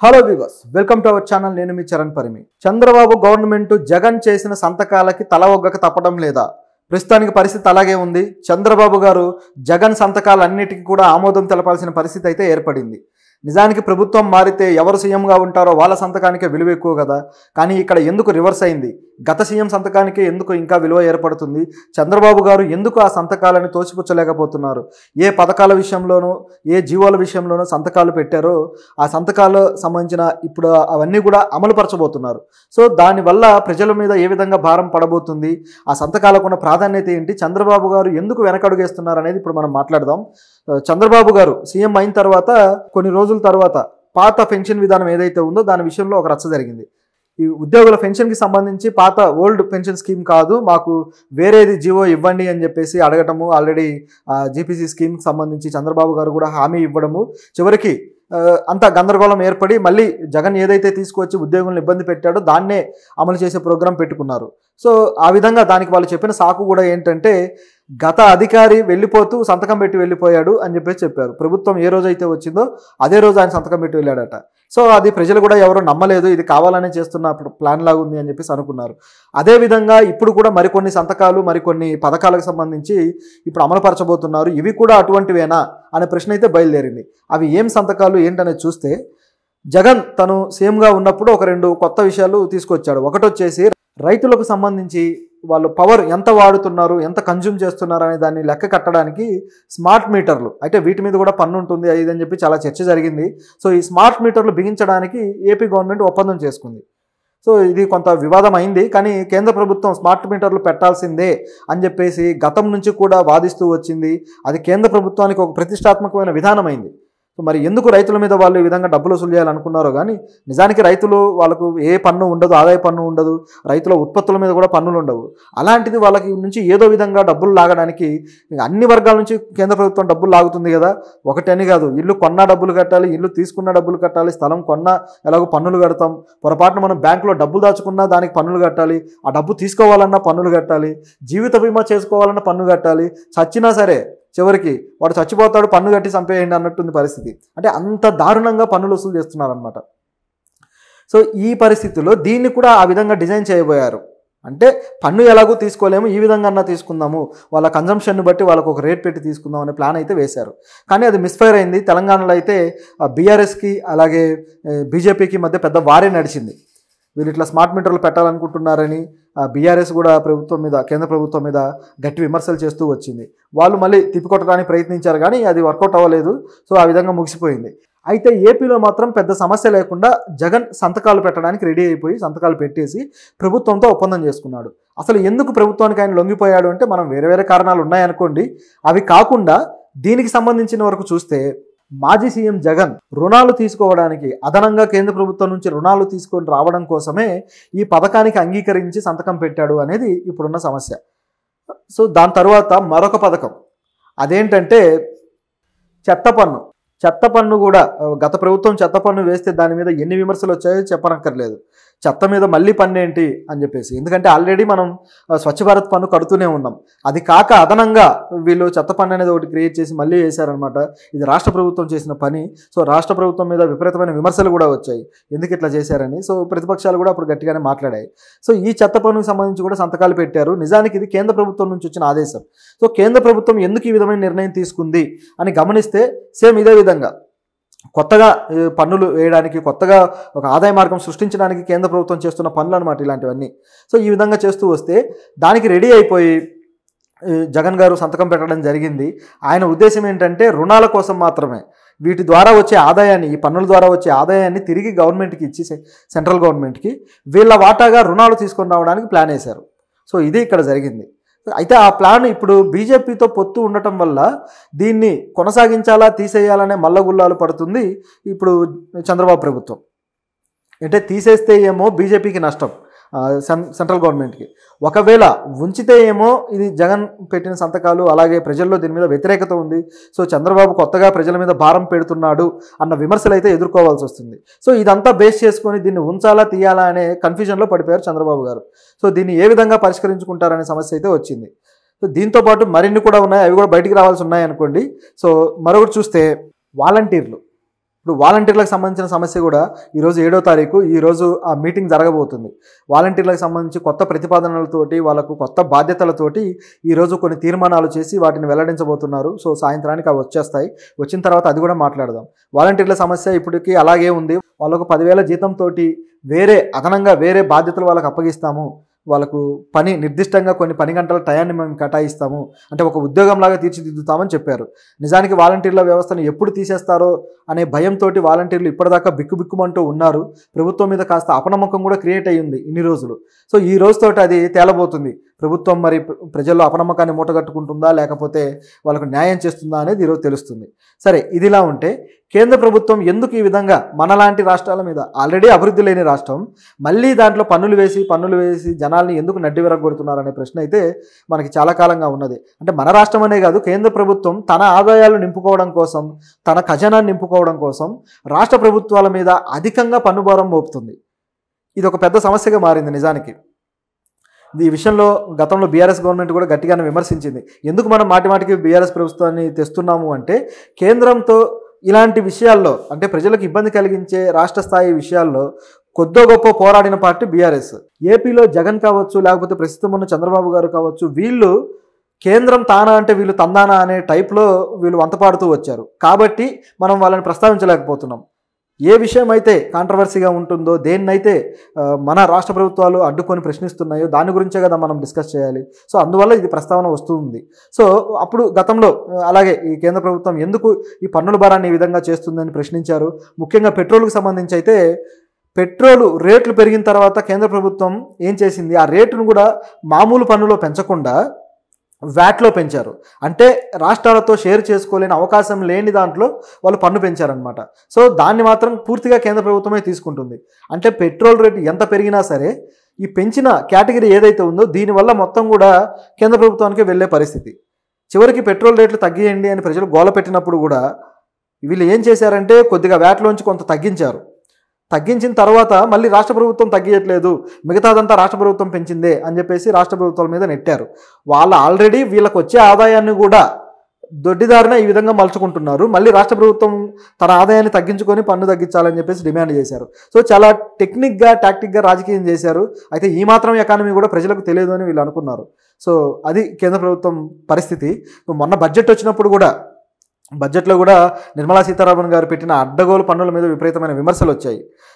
Hello viewers, welcome to our channel. నేను మీ Charan Parimi. Chandrababu government Jagan చేసిన సంతకాలకి తల ఒగ్గక తప్పడం లేదా? ప్రస్తుతానికి పరిస్థితి అలాగే ఉంది. చంద్రబాబు గారు జగన్ సంతకాలన్నిటికీ కూడా ఆమోదం తెలపాల్సిన పరిస్థితి అయితే ఏర్పడింది. నిజానికి ప్రభుత్వం మారితే ఎవరు సీఎంగా ఉంటారో వాళ్ళ సంతకానికే విలువ ఎక్కువ కదా. కానీ ఇక్కడ ఎందుకు రివర్స్ అయింది? గత సీఎం సంతకానికే ఎందుకు ఇంకా విలువ ఏర్పడుతుంది? చంద్రబాబు గారు ఎందుకు ఆ సంతకాలని తోసిపుచ్చలేకపోతున్నారు? ఏ పథకాల విషయంలోనూ ఏ జీవోల విషయంలోనూ సంతకాలు పెట్టారో ఆ సంతకాలు సంబంధించిన ఇప్పుడు అవన్నీ కూడా అమలుపరచబోతున్నారు. సో దానివల్ల ప్రజల మీద ఏ విధంగా భారం పడబోతుంది, ఆ సంతకాలకు ఉన్న ప్రాధాన్యత ఏంటి, చంద్రబాబు గారు ఎందుకు వెనకడుగేస్తున్నారు అనేది ఇప్పుడు మనం మాట్లాడదాం. చంద్రబాబు గారు సీఎం అయిన తర్వాత కొన్ని రోజుల తర్వాత పాత పెన్షన్ విధానం ఏదైతే ఉందో దాని విషయంలో ఒక రచ్చ జరిగింది. ఈ ఉద్యోగుల పెన్షన్కి సంబంధించి పాత ఓల్డ్ పెన్షన్ స్కీమ్ కాదు, మాకు వేరేది జీవో ఇవ్వండి అని చెప్పేసి అడగటము, ఆల్రెడీ జీపీసీ స్కీమ్కి సంబంధించి చంద్రబాబు గారు కూడా హామీ ఇవ్వడము, చివరికి అంత గందరగోళం ఏర్పడి మళ్ళీ జగన్ ఏదైతే తీసుకొచ్చి ఉద్యోగులను ఇబ్బంది పెట్టాడో దాన్నే అమలు చేసే ప్రోగ్రాం పెట్టుకున్నారు. సో ఆ విధంగా దానికి వాళ్ళు చెప్పిన సాకు కూడా ఏంటంటే, గత అధికారి వెళ్ళిపోతూ సంతకం పెట్టి వెళ్ళిపోయాడు అని చెప్పేసి చెప్పారు. ప్రభుత్వం ఏ రోజైతే వచ్చిందో అదే రోజు ఆయన సంతకం పెట్టి వెళ్ళాడట. సో అది ప్రజలు కూడా ఎవరు నమ్మలేదు, ఇది కావాలనే చేస్తున్న ప్లాన్ లాగా ఉంది అని చెప్పేసి అనుకున్నారు. అదేవిధంగా ఇప్పుడు కూడా మరికొన్ని సంతకాలు మరికొన్ని పథకాలకు సంబంధించి ఇప్పుడు అమలుపరచబోతున్నారు. ఇవి కూడా అటువంటివేనా అనే ప్రశ్న అయితే బయలుదేరింది. అవి ఏం సంతకాలు ఏంటనేది చూస్తే, జగన్ తను సీఎంగా ఉన్నప్పుడు ఒక రెండు కొత్త విషయాలు తీసుకొచ్చాడు. ఒకటి వచ్చేసి రైతులకు సంబంధించి వాళ్ళు పవర్ ఎంత వాడుతున్నారు, ఎంత కన్జ్యూమ్ చేస్తున్నారు అనే దాన్ని లెక్క కట్టడానికి స్మార్ట్ మీటర్లు, అయితే వీటి మీద కూడా పన్ను ఉంటుంది అది అని చెప్పి చాలా చర్చ జరిగింది. సో ఈ స్మార్ట్ మీటర్లు బిగించడానికి ఏపీ గవర్నమెంట్ ఒప్పందం చేసుకుంది. సో ఇది కొంత వివాదం అయింది. కానీ కేంద్ర ప్రభుత్వం స్మార్ట్ మీటర్లు పెట్టాల్సిందే అని చెప్పేసి గతం నుంచి కూడా వాదిస్తూ వచ్చింది. అది కేంద్ర ప్రభుత్వానికి ఒక ప్రతిష్టాత్మకమైన విధానం అయింది. సో మరి ఎందుకు రైతుల మీద వాళ్ళు ఈ విధంగా డబ్బులు వసూలు చేయాలనుకున్నారో కానీ, నిజానికి రైతులు వాళ్ళకు ఏ పన్ను ఉండదు, ఆదాయ పన్ను ఉండదు, రైతుల ఉత్పత్తుల మీద కూడా పన్నులు ఉండవు. అలాంటిది వాళ్ళకి నుంచి ఏదో విధంగా డబ్బులు లాగడానికి అన్ని వర్గాల నుంచి కేంద్ర ప్రభుత్వం డబ్బులు లాగుతుంది కదా. ఒకటని కాదు, ఇల్లు కొన్నా డబ్బులు కట్టాలి, ఇల్లు తీసుకున్న డబ్బులు కట్టాలి, స్థలం కొన్నా ఎలాగో పన్నులు కడతాం, పొరపాటున మనం బ్యాంకులో డబ్బులు దాచుకున్నా దానికి పన్నులు కట్టాలి, ఆ డబ్బు తీసుకోవాలన్నా పన్నులు కట్టాలి, జీవిత బీమా చేసుకోవాలన్నా పన్ను కట్టాలి, చచ్చినా సరే చివరికి వాడు చచ్చిపోతాడు పన్ను కట్టి చంపేయండి అన్నట్టుంది పరిస్థితి. అంటే అంత దారుణంగా పన్నులు వసూలు చేస్తున్నారనమాట. సో ఈ పరిస్థితుల్లో దీన్ని కూడా ఆ విధంగా డిజైన్ చేయబోయారు. అంటే పన్ను ఎలాగో తీసుకోలేము, ఈ విధంగా అన్నా తీసుకుందాము, వాళ్ళ కన్జంప్షన్ని బట్టి వాళ్ళకు ఒక రేట్ పెట్టి తీసుకుందాం అనే ప్లాన్ అయితే వేశారు. కానీ అది మిస్ఫైర్ అయింది. తెలంగాణలో అయితే బీఆర్ఎస్కి అలాగే బీజేపీకి మధ్య పెద్ద వారే నడిచింది. వీళ్ళు ఇట్లా స్మార్ట్ మీటర్లు పెట్టాలనుకుంటున్నారని బీఆర్ఎస్ కూడా ప్రభుత్వం మీద, కేంద్ర ప్రభుత్వం మీద గట్టి విమర్శలు చేస్తూ వచ్చింది. వాళ్ళు మళ్ళీ తిప్పికొట్టడానికి ప్రయత్నించారు కానీ అది వర్కౌట్ అవ్వలేదు. సో ఆ విధంగా ముగిసిపోయింది. అయితే ఏపీలో మాత్రం పెద్ద సమస్య లేకుండా జగన్ సంతకాలు పెట్టడానికి రెడీ అయిపోయి సంతకాలు పెట్టేసి ప్రభుత్వంతో ఒప్పందం చేసుకున్నాడు. అసలు ఎందుకు ప్రభుత్వానికి ఆయన లొంగిపోయాడు అంటే, మనం వేరే వేరే కారణాలు ఉన్నాయనుకోండి, అవి కాకుండా దీనికి సంబంధించిన వరకు చూస్తే, మాజీ సీఎం జగన్ రుణాలు తీసుకోవడానికి అదనంగా కేంద్ర ప్రభుత్వం నుంచి రుణాలు తీసుకొని రావడం కోసమే ఈ పథకానికి అంగీకరించి సంతకం పెట్టాడు అనేది ఇప్పుడున్న సమస్య. సో దాని తర్వాత మరొక పథకం అదేంటంటే చెత్త పన్ను. చెత్త పన్ను కూడా గత ప్రభుత్వం చెత్త పన్ను వేస్తే దాని మీద ఎన్ని విమర్శలు వచ్చాయో చెప్పనక్కర్లేదు. చెత్త మీద మళ్ళీ పన్ను ఏంటి అని చెప్పేసి, ఎందుకంటే ఆల్రెడీ మనం స్వచ్ఛ భారత్ పన్ను కడుతూనే ఉన్నాం. అది కాక అదనంగా వీళ్ళు చెత్త పన్ను అనేది ఒకటి క్రియేట్ చేసి మళ్ళీ వేశారనమాట. ఇది రాష్ట్ర ప్రభుత్వం చేసిన పని. సో రాష్ట్ర ప్రభుత్వం మీద విపరీతమైన విమర్శలు కూడా వచ్చాయి, ఎందుకు ఇట్లా చేశారని. సో ప్రతిపక్షాలు కూడా అప్పుడు గట్టిగానే మాట్లాడాయి. సో ఈ చెత్త పన్నుకు సంబంధించి కూడా సంతకాలు పెట్టారు. నిజానికి ఇది కేంద్ర ప్రభుత్వం నుంచి వచ్చిన ఆదేశం. సో కేంద్ర ప్రభుత్వం ఎందుకు ఈ విధమైన నిర్ణయం తీసుకుంది అని గమనిస్తే, సేమ్ ఇదే విధంగా కొత్తగా పన్నులు వేయడానికి, కొత్తగా ఒక ఆదాయ మార్గం సృష్టించడానికి కేంద్ర ప్రభుత్వం చేస్తున్న పనులు అనమాట ఇలాంటివన్నీ. సో ఈ విధంగా చేస్తూ వస్తే దానికి రెడీ అయిపోయి జగన్ గారు సంతకం పెట్టడం జరిగింది. ఆయన ఉద్దేశం ఏంటంటే రుణాల కోసం మాత్రమే, వీటి ద్వారా వచ్చే ఆదాయాన్ని, ఈ పన్నుల ద్వారా వచ్చే ఆదాయాన్ని తిరిగి గవర్నమెంట్కి ఇచ్చి, సెంట్రల్ గవర్నమెంట్కి వీళ్ళ వాటాగా రుణాలు తీసుకొని రావడానికి ప్లాన్ వేశారు. సో ఇది ఇక్కడ జరిగింది. అయితే ఆ ప్లాన్ ఇప్పుడు బీజేపీతో పొత్తు ఉండటం వల్ల దీన్ని కొనసాగించాలా తీసేయాలనే మల్లగుల్లాలు పడుతుంది ఇప్పుడు చంద్రబాబు ప్రభుత్వం. అంటే తీసేస్తే ఏమో బీజేపీకి నష్టం, సెంట్రల్ గవర్నమెంట్కి, ఒకవేళ ఉంచితే ఏమో ఇది జగన్ పెట్టిన సంతకాలు, అలాగే ప్రజల్లో దీని మీద వ్యతిరేకత ఉంది. సో చంద్రబాబు కొత్తగా ప్రజల మీద భారం పెడుతున్నాడు అన్న విమర్శలు అయితే ఎదుర్కోవాల్సి వస్తుంది. సో ఇదంతా బేస్ చేసుకొని దీన్ని ఉంచాలా తీయాలా అనే కన్ఫ్యూజన్లో పడిపోయారు చంద్రబాబు గారు. సో దీన్ని ఏ విధంగా పరిష్కరించుకుంటారనే సమస్య అయితే వచ్చింది. సో దీంతోపాటు మరిన్ని కూడా ఉన్నాయి, అవి కూడా బయటికి రావాల్సి ఉన్నాయి అనుకోండి. సో మరొకటి చూస్తే వాలంటీర్లు. ఇప్పుడు వాలంటీర్లకు సంబంధించిన సమస్య కూడా ఈరోజు 7వ తారీఖు ఈరోజు ఆ మీటింగ్ జరగబోతుంది. వాలంటీర్లకు సంబంధించి కొత్త ప్రతిపాదనలతోటి వాళ్ళకు కొత్త బాధ్యతలతోటి ఈరోజు కొన్ని తీర్మానాలు చేసి వాటిని వెల్లడించబోతున్నారు. సో సాయంత్రానికి అవి వచ్చేస్తాయి. వచ్చిన తర్వాత అది కూడా మాట్లాడదాం. వాలంటీర్ల సమస్య ఇప్పటికీ అలాగే ఉంది. వాళ్ళకు 10,000 జీతంతో అదనంగా వేరే బాధ్యతలు వాళ్ళకి అప్పగిస్తాము, వాళ్ళకు పని నిర్దిష్టంగా కొన్ని పని గంటల టయాన్ని మేము కేటాయిస్తాము, అంటే ఒక ఉద్యోగంలాగా తీర్చిదిద్దుతామని చెప్పారు. నిజానికి వాలంటీర్ల వ్యవస్థను ఎప్పుడు తీసేస్తారో అనే భయంతో వాలంటీర్లు ఇప్పటిదాకా బిక్కుబిక్కుమంటూ ఉన్నారు. ప్రభుత్వం మీద కాస్త అపనమ్మకం కూడా క్రియేట్ అయ్యింది ఇన్ని రోజులు. సో ఈ రోజుతోటి అది తేలబోతుంది. ప్రభుత్వం మరి ప్రజల్లో అపనమ్మకాన్ని మూటగట్టుకుంటుందా లేకపోతే వాళ్ళకు న్యాయం చేస్తుందా అనేది ఈరోజు తెలుస్తుంది. సరే, ఇదిలా ఉంటే కేంద్ర ప్రభుత్వం ఎందుకు ఈ విధంగా మనలాంటి రాష్ట్రాల మీద, ఆల్రెడీ అభివృద్ధి లేని రాష్ట్రం, మళ్ళీ దాంట్లో పన్నులు వేసి జనాల్ని ఎందుకు నడ్డి విరగొడుతున్నారనే ప్రశ్న అయితే మనకి చాలా కాలంగా ఉన్నది. అంటే మన రాష్ట్రం అనే కాదు, కేంద్ర ప్రభుత్వం తన ఆదాయాలు నింపుకోవడం కోసం, తన ఖజానాన్ని నింపుకోవడం కోసం రాష్ట్ర ప్రభుత్వాల మీద అధికంగా పన్నుభారం మోపుతుంది. ఇది ఒక పెద్ద సమస్యగా మారింది నిజానికి. ఈ విషయంలో గతంలో బీఆర్ఎస్ గవర్నమెంట్ కూడా గట్టిగానే విమర్శించింది. ఎందుకు మనం మాటిమాటికి బీఆర్ఎస్ ప్రభుత్వాన్ని తెస్తున్నాము అంటే, కేంద్రంతో ఇలాంటి విషయాల్లో, అంటే ప్రజలకు ఇబ్బంది కలిగించే రాష్ట్ర స్థాయి విషయాల్లో కొద్దో గొప్ప పోరాడిన పార్టీ బీఆర్ఎస్. ఏపీలో జగన్ కావచ్చు, లేకపోతే ప్రస్తుతం ఉన్న చంద్రబాబు గారు కావచ్చు, వీళ్ళు కేంద్రం తానా అంటే వీళ్ళు తందానా అనే టైప్లో వీళ్ళు వంతపాడుతూ వచ్చారు. కాబట్టి మనం వాళ్ళని ప్రస్తావించలేకపోతున్నాం. ఏ విషయం అయితే కాంట్రవర్సీగా ఉంటుందో, దేన్నైతే మన రాష్ట్ర ప్రభుత్వాలు అడ్డుకొని ప్రశ్నిస్తున్నాయో దాని గురించే కదా మనం డిస్కస్ చేయాలి. సో అందువల్ల ఇది ప్రస్తావన వస్తుంది. సో అప్పుడు గతంలో అలాగే ఈ కేంద్ర ప్రభుత్వం ఎందుకు ఈ పన్నుల భారాన్ని ఈ విధంగా చేస్తుందని ప్రశ్నించారు. ముఖ్యంగా పెట్రోల్కు సంబంధించి అయితే, పెట్రోలు రేట్లు పెరిగిన తర్వాత కేంద్ర ప్రభుత్వం ఏం చేసింది, ఆ రేటును కూడా మామూలు పన్నులో పెంచకుండా వ్యాట్లో పెంచారు. అంటే రాష్ట్రాలతో షేర్ చేసుకోలేని అవకాశం లేని దాంట్లో వాళ్ళు పన్ను పెంచారనమాట. సో దాన్ని మాత్రం పూర్తిగా కేంద్ర ప్రభుత్వమే తీసుకుంటుంది. అంటే పెట్రోల్ రేటు ఎంత పెరిగినా సరే ఈ పెంచిన కేటగిరీ ఏదైతే ఉందో దీనివల్ల మొత్తం కూడా కేంద్ర ప్రభుత్వానికి వెళ్ళే పరిస్థితి. చివరికి పెట్రోల్ రేట్లు తగ్గియండి అని ప్రజలు గోల పెట్టినప్పుడు కూడా వీళ్ళు ఏం చేశారంటే కొద్దిగా వ్యాట్లోంచి కొంత తగ్గించిన తర్వాత మళ్ళీ రాష్ట్ర ప్రభుత్వం తగ్గియట్లేదు, మిగతాదంతా రాష్ట్ర ప్రభుత్వం పెంచిందే అని చెప్పేసి రాష్ట్ర ప్రభుత్వాల మీద నెట్టారు. వాళ్ళు ఆల్రెడీ వీళ్ళకి వచ్చే ఆదాయాన్ని కూడా దొడ్డిదారిన ఈ విధంగా మలుచుకుంటున్నారు. మళ్ళీ రాష్ట్ర ప్రభుత్వం తన ఆదాయాన్ని తగ్గించుకొని పన్ను తగ్గించాలని చెప్పేసి డిమాండ్ చేశారు. సో చాలా టాక్టిక్గా రాజకీయం చేశారు. అయితే ఈ మాత్రం ఎకానమీ కూడా ప్రజలకు తెలియదు అని వీళ్ళు అనుకున్నారు. సో అది కేంద్ర ప్రభుత్వం పరిస్థితి. మొన్న బడ్జెట్ వచ్చినప్పుడు కూడా, బడ్జెట్లో కూడా నిర్మలా సీతారామన్ గారు పెట్టిన అడ్డగోలు పన్నుల మీద విపరీతమైన విమర్శలు వచ్చాయి.